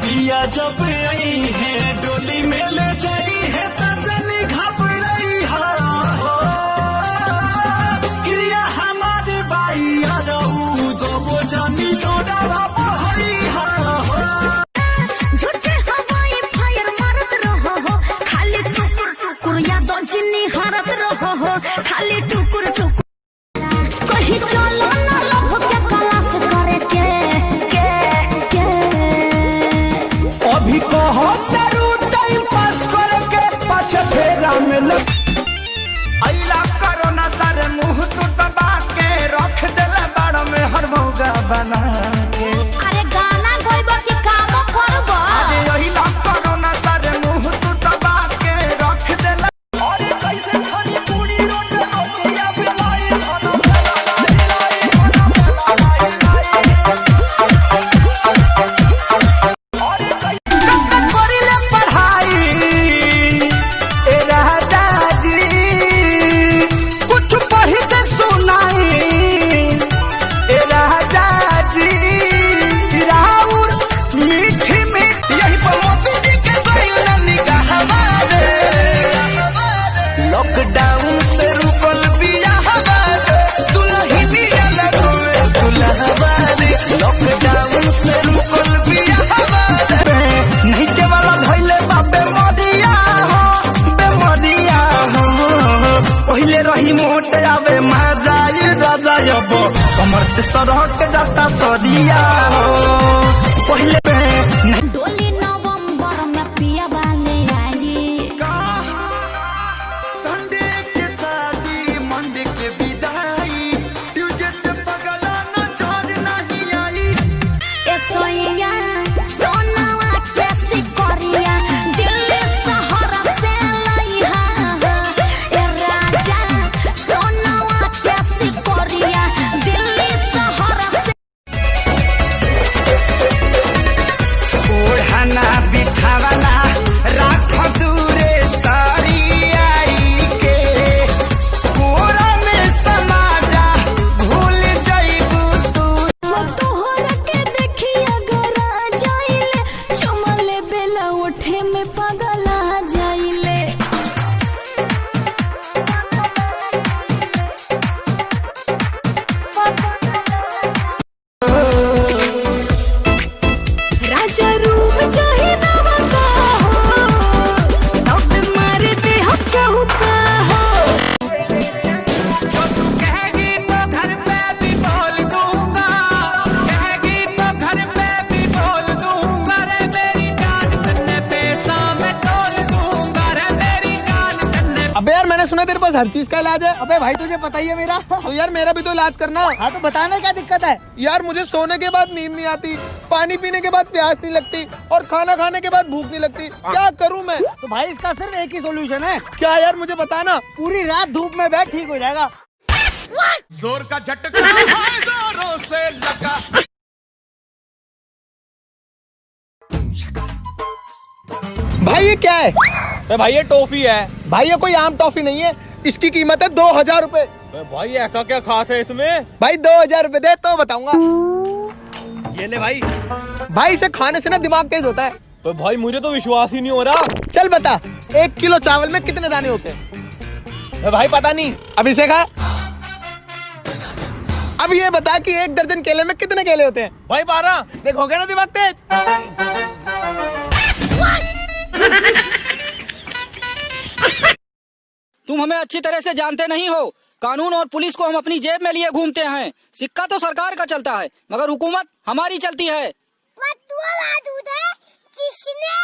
पिया जब आई है डोली में ले जाई है तो जनी घबराई हो क्रिया हमारे बाई आ जाऊ जो वो जानी लोड़ा बहरी हो झूठे हवाई फायर मारत रहो हो खाली टुकुर टुकुर यादों जिन्नी हारत रहो हो खाली टुकुर टुकुर कहीं चलो ना लभ के कलास करे के अभी कहो तेरू टाइम पास करके पाछे फेरा में लग अइला कोरोना सारे मुंह तू दबा के रख देले बाड़ में हर मौका बना के अरे गाना गाइबो कि काम करबो अरे अइला कोरोना सारे मुंह तू दबा के रख देले और कैसे खानी पूरी रोट रोटियां बिलाई लॉकडाउन से रुकल बिया हमारे दुल्हनिया लगोए दुल्हवारे लॉकडाउन से रुकल बिया हमारे नहीं के वाला भइले बाबे मरिया हो पहिले रही मोट आवे मजाई राजा अब कमर से सरक जाता सरिया हो पहिले डोली नवंबर में पिया बाले आई संडे के शादी मंडे के विदाई ट्यूसडे से पगला न छोड़ नहीं आई ए सोइया सोनावा कैसी करिया दिल्ली शहर से लइहा ए राजा सोनावा कैसी करिया दिल्ली शहर से ओढ़ना बिछावना राख दूरे सारी आई के कोरा में समाजा भूल जाइबू तू तोहर के देखिया गरा जाइले चमले बेला उठे में पगला जाइले राजा रूप चाहे नवा का हो तब मारते हम चौका हो जो तू कहेगी तो घर पे भी बोल दूंगा कहेगी तो घर पे भी बोल दूंगा रे मेरी जान तन्ने पैसा मैं तोल दूंगा रे मेरी जान तन्ने। अबे यार मैंने सुना तेरे पास हर चीज का इलाज है। अबे भाई तुझे पता ही है मेरा। तो यार मेरा भी तो इलाज करना। हाँ तो बताना क्या दिक्कत है। यार मुझे सोने के बाद नींद नहीं आती, पानी पीने के बाद प्यास नहीं लगती और खाना खाने के बाद भूख नहीं लगती। क्या करूँ मैं? तो भाई इसका सिर्फ एक ही सोल्यूशन है। क्या यार मुझे बताना। पूरी रात धूप में बैठ ठीक हो जाएगा। जोर का झटका है जोरों से लगा। भाई ये क्या है? तो भाई ये टॉफी है। भाई ये कोई आम टॉफी नहीं है, इसकी कीमत है 2000 रूपए। तो भाई ऐसा क्या खास है इसमें? भाई 2000 रूपए दे तो बताऊंगा। ये ले भाई। भाई इसे खाने से ना दिमाग तेज होता है। तो भाई मुझे तो विश्वास ही नहीं हो रहा। चल बता 1 किलो चावल में कितने दाने होते हैं? तो भाई पता नहीं। अब इसे खा। अब ये बता कि 1 दर्जन केले में कितने केले होते हैं? भाई 12। देख हो गया ना दिमाग तेज। तुम हमें अच्छी तरह से जानते नहीं हो। कानून और पुलिस को हम अपनी जेब में लिए घूमते हैं। सिक्का तो सरकार का चलता है मगर हुकूमत हमारी चलती है। जिसने